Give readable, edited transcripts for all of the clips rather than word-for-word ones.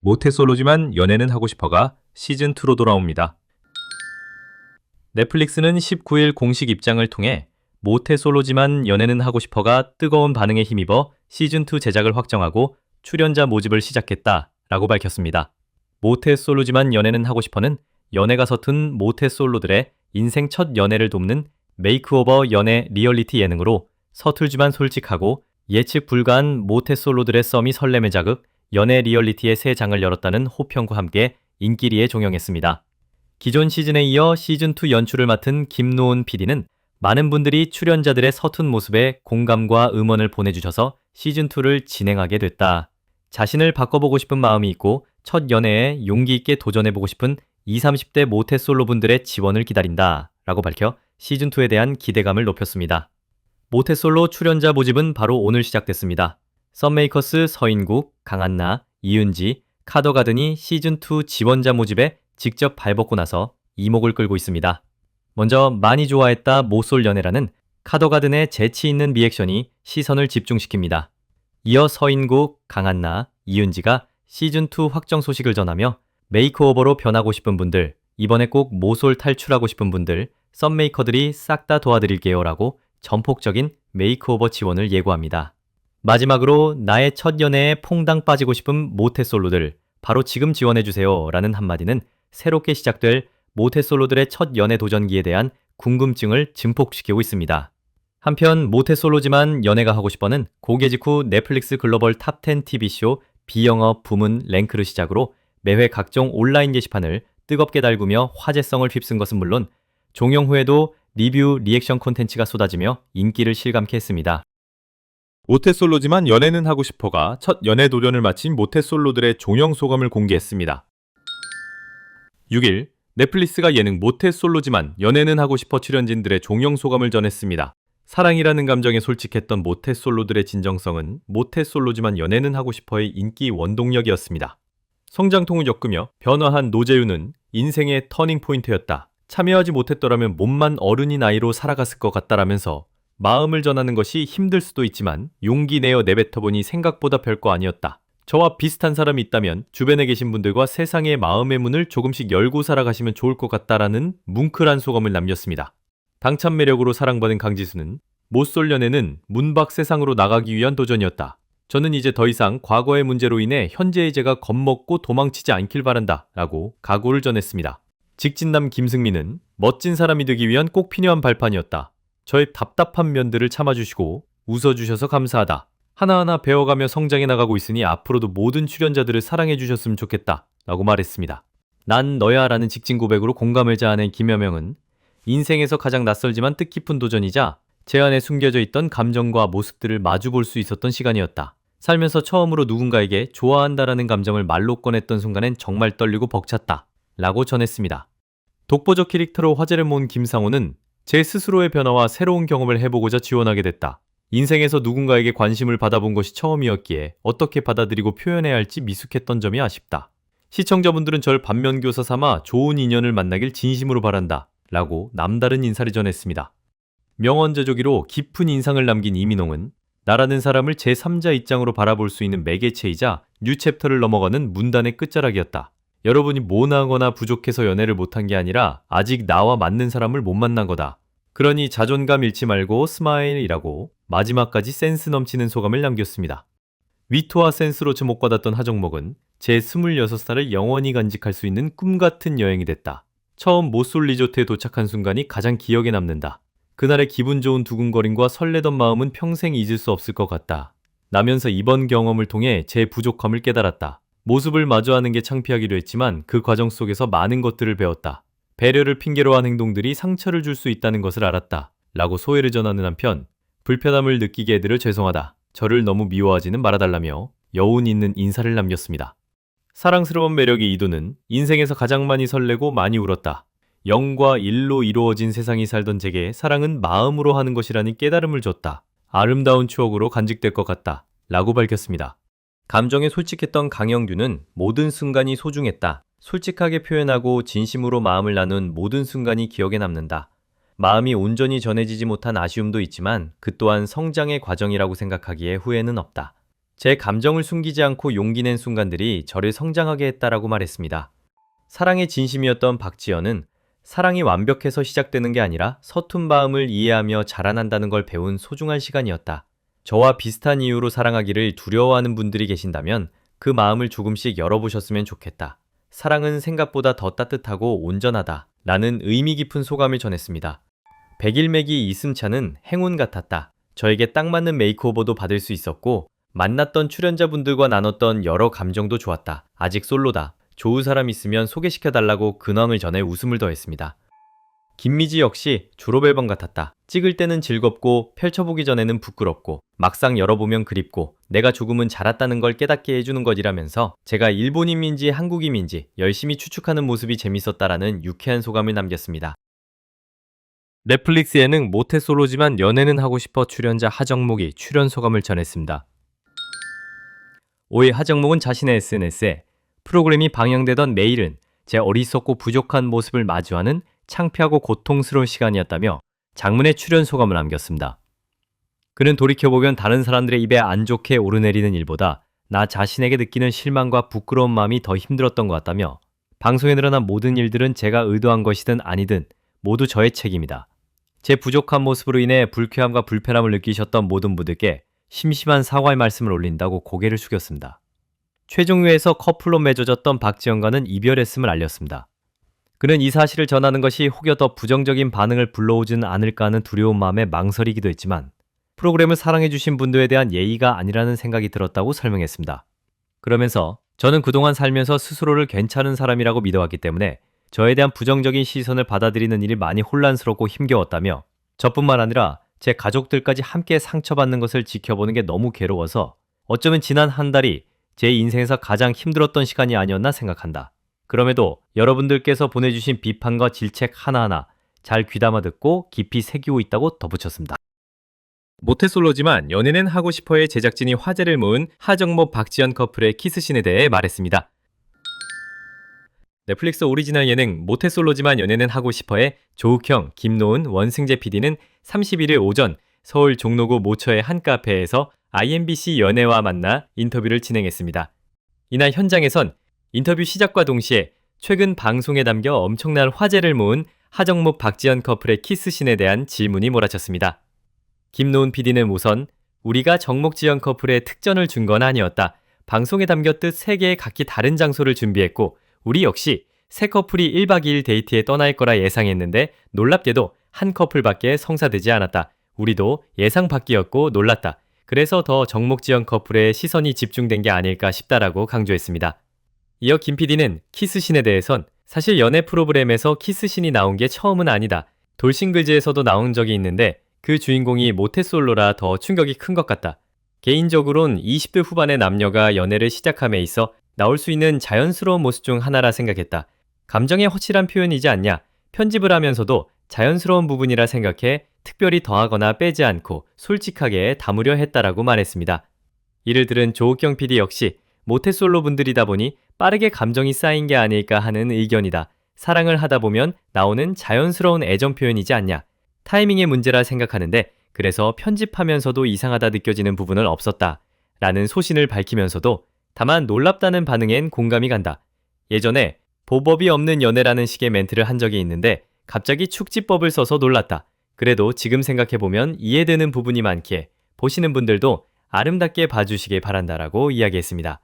모태솔로지만 연애는 하고 싶어가 시즌2로 돌아옵니다. 넷플릭스는 19일 공식 입장을 통해 모태솔로지만 연애는 하고 싶어가 뜨거운 반응에 힘입어 시즌2 제작을 확정하고 출연자 모집을 시작했다라고 밝혔습니다. 모태솔로지만 연애는 하고 싶어는 연애가 서툰 모태솔로들의 인생 첫 연애를 돕는 메이크오버 연애 리얼리티 예능으로 서툴지만 솔직하고 예측 불가한 모태솔로들의 썸이 설렘에 자극, 연애 리얼리티의 새 장을 열었다는 호평과 함께 인기리에 종영했습니다. 기존 시즌에 이어 시즌2 연출을 맡은 김노은 PD는 많은 분들이 출연자들의 서툰 모습에 공감과 응원을 보내주셔서 시즌2를 진행하게 됐다. 자신을 바꿔보고 싶은 마음이 있고 첫 연애에 용기 있게 도전해보고 싶은 20, 30대 모태솔로분들의 지원을 기다린다 라고 밝혀 시즌2에 대한 기대감을 높였습니다. 모태솔로 출연자 모집은 바로 오늘 시작됐습니다. 썸메이커스 서인국, 강한나, 이은지, 카더가 등이 시즌2 지원자 모집에 직접 발벗고 나서 이목을 끌고 있습니다. 먼저 많이 좋아했다 모솔 연애라는 카더가든의 재치 있는 리액션이 시선을 집중시킵니다. 이어 서인국, 강한나, 이은지가 시즌2 확정 소식을 전하며 메이크오버로 변하고 싶은 분들, 이번에 꼭 모솔 탈출하고 싶은 분들, 썸메이커들이 싹 다 도와드릴게요 라고 전폭적인 메이크오버 지원을 예고합니다. 마지막으로 나의 첫 연애에 퐁당 빠지고 싶은 모태솔로들, 바로 지금 지원해주세요 라는 한마디는 새롭게 시작될 모태솔로들의 첫 연애 도전기에 대한 궁금증을 증폭시키고 있습니다. 한편 모태솔로지만 연애가 하고 싶어는 고개 직후 넷플릭스 글로벌 탑10 TV쇼 비영업 부문 랭크를 시작으로 매회 각종 온라인 게시판을 뜨겁게 달구며 화제성을 휩쓴 것은 물론 종영 후에도 리뷰, 리액션 콘텐츠가 쏟아지며 인기를 실감케 했습니다. 모태솔로지만 연애는 하고 싶어가 첫 연애 도전을 마친 모태솔로들의 종영 소감을 공개했습니다. 6일 넷플릭스가 예능 모태솔로지만 연애는 하고 싶어 출연진들의 종영 소감을 전했습니다. 사랑이라는 감정에 솔직했던 모태솔로들의 진정성은 모태솔로지만 연애는 하고 싶어의 인기 원동력이었습니다. 성장통을 엮으며 변화한 노재윤은 인생의 터닝포인트였다. 참여하지 못했더라면 몸만 어른이 나이로 살아갔을 것 같다라면서 마음을 전하는 것이 힘들 수도 있지만 용기 내어 내뱉어보니 생각보다 별거 아니었다. 저와 비슷한 사람이 있다면 주변에 계신 분들과 세상의 마음의 문을 조금씩 열고 살아가시면 좋을 것 같다라는 뭉클한 소감을 남겼습니다. 당찬 매력으로 사랑받은 강지수는 모쏠 연애는 문 밖 세상으로 나가기 위한 도전이었다. 저는 이제 더 이상 과거의 문제로 인해 현재의 제가 겁먹고 도망치지 않길 바란다 라고 각오를 전했습니다. 직진남 김승민은 멋진 사람이 되기 위한 꼭 필요한 발판이었다. 저의 답답한 면들을 참아주시고 웃어주셔서 감사하다. 하나하나 배워가며 성장해 나가고 있으니 앞으로도 모든 출연자들을 사랑해 주셨으면 좋겠다 라고 말했습니다. 난 너야 라는 직진 고백으로 공감을 자아낸 김여명은 인생에서 가장 낯설지만 뜻깊은 도전이자 제 안에 숨겨져 있던 감정과 모습들을 마주볼 수 있었던 시간이었다. 살면서 처음으로 누군가에게 좋아한다라는 감정을 말로 꺼냈던 순간엔 정말 떨리고 벅찼다 라고 전했습니다. 독보적 캐릭터로 화제를 모은 김상호는 제 스스로의 변화와 새로운 경험을 해보고자 지원하게 됐다. 인생에서 누군가에게 관심을 받아본 것이 처음이었기에 어떻게 받아들이고 표현해야 할지 미숙했던 점이 아쉽다. 시청자분들은 절 반면교사 삼아 좋은 인연을 만나길 진심으로 바란다 라고 남다른 인사를 전했습니다. 명언제조기로 깊은 인상을 남긴 이민홍은 나라는 사람을 제3자 입장으로 바라볼 수 있는 매개체이자 뉴챕터를 넘어가는 문단의 끝자락이었다. 여러분이 모나거나 부족해서 연애를 못한 게 아니라 아직 나와 맞는 사람을 못 만난 거다. 그러니 자존감 잃지 말고 스마일이라고 마지막까지 센스 넘치는 소감을 남겼습니다. 위트와 센스로 주목받았던 하정목은 제 26살을 영원히 간직할 수 있는 꿈같은 여행이 됐다. 처음 모쏠 리조트에 도착한 순간이 가장 기억에 남는다. 그날의 기분 좋은 두근거림과 설레던 마음은 평생 잊을 수 없을 것 같다. 나면서 이번 경험을 통해 제 부족함을 깨달았다. 모습을 마주하는 게 창피하기도 했지만 그 과정 속에서 많은 것들을 배웠다. 배려를 핑계로 한 행동들이 상처를 줄 수 있다는 것을 알았다 라고 소회를 전하는 한편 불편함을 느끼게 해드려 죄송하다. 저를 너무 미워하지는 말아달라며 여운 있는 인사를 남겼습니다. 사랑스러운 매력의 이도는 인생에서 가장 많이 설레고 많이 울었다. 0과 1로 이루어진 세상이 살던 제게 사랑은 마음으로 하는 것이라는 깨달음을 줬다. 아름다운 추억으로 간직될 것 같다 라고 밝혔습니다. 감정에 솔직했던 강영규는 모든 순간이 소중했다. 솔직하게 표현하고 진심으로 마음을 나눈 모든 순간이 기억에 남는다. 마음이 온전히 전해지지 못한 아쉬움도 있지만 그 또한 성장의 과정이라고 생각하기에 후회는 없다. 제 감정을 숨기지 않고 용기 낸 순간들이 저를 성장하게 했다라고 말했습니다. 사랑의 진심이었던 박지연은 사랑이 완벽해서 시작되는 게 아니라 서툰 마음을 이해하며 자라난다는 걸 배운 소중한 시간이었다. 저와 비슷한 이유로 사랑하기를 두려워하는 분들이 계신다면 그 마음을 조금씩 열어보셨으면 좋겠다. 사랑은 생각보다 더 따뜻하고 온전하다. 라는 의미 깊은 소감을 전했습니다. 백일매기 이승찬은 행운 같았다. 저에게 딱 맞는 메이크오버도 받을 수 있었고 만났던 출연자분들과 나눴던 여러 감정도 좋았다. 아직 솔로다. 좋은 사람 있으면 소개시켜달라고 근황을 전해 웃음을 더했습니다. 김미지 역시 졸업 앨범 같았다. 찍을 때는 즐겁고 펼쳐보기 전에는 부끄럽고 막상 열어보면 그립고 내가 조금은 자랐다는 걸 깨닫게 해주는 것이라면서 제가 일본인인지 한국인인지 열심히 추측하는 모습이 재밌었다라는 유쾌한 소감을 남겼습니다. 넷플릭스 예능 모태솔로지만 연애는 하고 싶어 출연자 하정목이 출연 소감을 전했습니다. 5일 하정목은 자신의 SNS에 프로그램이 방영되던 매일은 제 어리석고 부족한 모습을 마주하는 창피하고 고통스러운 시간이었다며 장문의 출연 소감을 남겼습니다. 그는 돌이켜보면 다른 사람들의 입에 안 좋게 오르내리는 일보다 나 자신에게 느끼는 실망과 부끄러운 마음이 더 힘들었던 것 같다며 방송에 늘어난 모든 일들은 제가 의도한 것이든 아니든 모두 저의 책임이다. 제 부족한 모습으로 인해 불쾌함과 불편함을 느끼셨던 모든 분들께 심심한 사과의 말씀을 올린다고 고개를 숙였습니다. 최종회에서 커플로 맺어졌던 박지연과는 이별했음을 알렸습니다. 그는 이 사실을 전하는 것이 혹여 더 부정적인 반응을 불러오지는 않을까 하는 두려운 마음에 망설이기도 했지만 프로그램을 사랑해주신 분들에 대한 예의가 아니라는 생각이 들었다고 설명했습니다. 그러면서 저는 그동안 살면서 스스로를 괜찮은 사람이라고 믿어왔기 때문에 저에 대한 부정적인 시선을 받아들이는 일이 많이 혼란스럽고 힘겨웠다며 저뿐만 아니라 제 가족들까지 함께 상처받는 것을 지켜보는 게 너무 괴로워서 어쩌면 지난 한 달이 제 인생에서 가장 힘들었던 시간이 아니었나 생각한다. 그럼에도 여러분들께서 보내주신 비판과 질책 하나하나 잘 귀담아 듣고 깊이 새기고 있다고 덧붙였습니다. 모태솔로지만 연애는 하고 싶어의 제작진이 화제를 모은 하정목 박지연 커플의 키스신에 대해 말했습니다. 넷플릭스 오리지널 예능 모태솔로지만 연애는 하고 싶어의 조욱형, 김노은, 원승재 PD는 31일 오전 서울 종로구 모처의 한 카페에서 IMBC 연애와 만나 인터뷰를 진행했습니다. 이날 현장에선 인터뷰 시작과 동시에 최근 방송에 담겨 엄청난 화제를 모은 하정목 박지연 커플의 키스신에 대한 질문이 몰아쳤습니다. 김노은 PD는 우선 우리가 정목지연 커플의 특전을 준 건 아니었다. 방송에 담겼듯 세 개의 각기 다른 장소를 준비했고 우리 역시 세 커플이 1박 2일 데이트에 떠날 거라 예상했는데 놀랍게도 한 커플밖에 성사되지 않았다. 우리도 예상 밖이었고 놀랐다. 그래서 더 정목지연 커플의 시선이 집중된 게 아닐까 싶다라고 강조했습니다. 이어 김 PD는 키스신에 대해선 사실 연애 프로그램에서 키스신이 나온 게 처음은 아니다. 돌싱글즈에서도 나온 적이 있는데 그 주인공이 모태솔로라 더 충격이 큰 것 같다. 개인적으론 20대 후반의 남녀가 연애를 시작함에 있어 나올 수 있는 자연스러운 모습 중 하나라 생각했다. 감정의 허칠한 표현이지 않냐. 편집을 하면서도 자연스러운 부분이라 생각해 특별히 더하거나 빼지 않고 솔직하게 담으려 했다라고 말했습니다. 이를 들은 조욱경 PD 역시 모태솔로 분들이다 보니 빠르게 감정이 쌓인 게 아닐까 하는 의견이다. 사랑을 하다 보면 나오는 자연스러운 애정 표현이지 않냐. 타이밍의 문제라 생각하는데 그래서 편집하면서도 이상하다 느껴지는 부분은 없었다. 라는 소신을 밝히면서도 다만 놀랍다는 반응엔 공감이 간다. 예전에 보법이 없는 연애라는 식의 멘트를 한 적이 있는데 갑자기 축지법을 써서 놀랐다. 그래도 지금 생각해보면 이해되는 부분이 많기에 보시는 분들도 아름답게 봐주시길 바란다라고 이야기했습니다.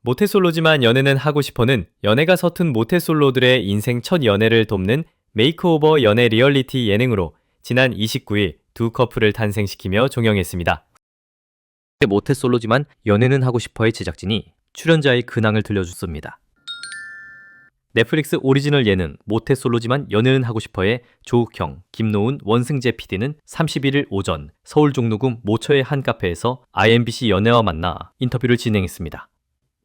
모태솔로지만 연애는 하고 싶어는 연애가 서툰 모태솔로들의 인생 첫 연애를 돕는 메이크오버 연애 리얼리티 예능으로 지난 29일 두 커플을 탄생시키며 종영했습니다. 모태솔로지만 연애는 하고 싶어의 제작진이 출연자의 근황을 들려줬습니다. 넷플릭스 오리지널 예능 모태솔로지만 연애는 하고 싶어의 조욱형, 김노은, 원승재 PD는 31일 오전 서울 종로구 모처의 한 카페에서 IMBC 연애와 만나 인터뷰를 진행했습니다.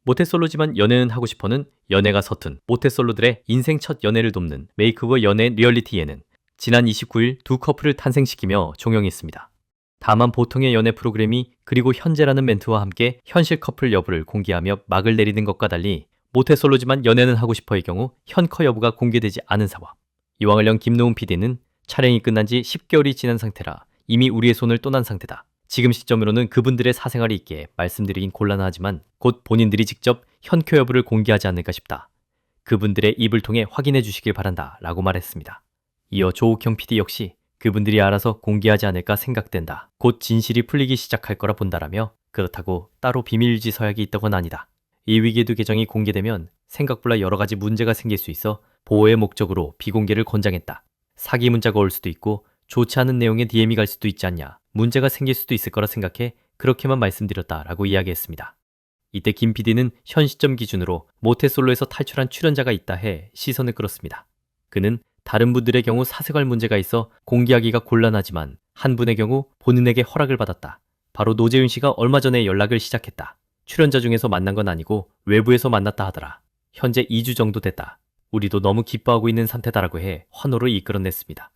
모태솔로지만 연애는 하고 싶어는 연애가 서툰 모태솔로들의 인생 첫 연애를 돕는 메이크오버 연애 리얼리티 예능 지난 29일 두 커플을 탄생시키며 종영했습니다. 다만 보통의 연애 프로그램이 그리고 현재라는 멘트와 함께 현실 커플 여부를 공개하며 막을 내리는 것과 달리 모태솔로지만 연애는 하고 싶어의 경우 현커 여부가 공개되지 않은 상황. 이왕을 연 김노은 PD는 촬영이 끝난 지 10개월이 지난 상태라 이미 우리의 손을 떠난 상태다. 지금 시점으로는 그분들의 사생활이 있기에 말씀드리긴 곤란하지만 곧 본인들이 직접 현켜 여부를 공개하지 않을까 싶다. 그분들의 입을 통해 확인해 주시길 바란다 라고 말했습니다. 이어 조욱형 PD 역시 그분들이 알아서 공개하지 않을까 생각된다. 곧 진실이 풀리기 시작할 거라 본다라며 그렇다고 따로 비밀유지 서약이 있다곤 아니다. 이 위기에도 계정이 공개되면 생각보다 여러 가지 문제가 생길 수 있어 보호의 목적으로 비공개를 권장했다. 사기 문자가 올 수도 있고 좋지 않은 내용의 DM이 갈 수도 있지 않냐. 문제가 생길 수도 있을 거라 생각해 그렇게만 말씀드렸다라고 이야기했습니다. 이때 김 PD는 현 시점 기준으로 모태솔로에서 탈출한 출연자가 있다 해 시선을 끌었습니다. 그는 다른 분들의 경우 사생활 문제가 있어 공개하기가 곤란하지만 한 분의 경우 본인에게 허락을 받았다. 바로 노재윤 씨가 얼마 전에 연락을 시작했다. 출연자 중에서 만난 건 아니고 외부에서 만났다 하더라. 현재 2주 정도 됐다. 우리도 너무 기뻐하고 있는 상태다라고 해 환호를 이끌어냈습니다.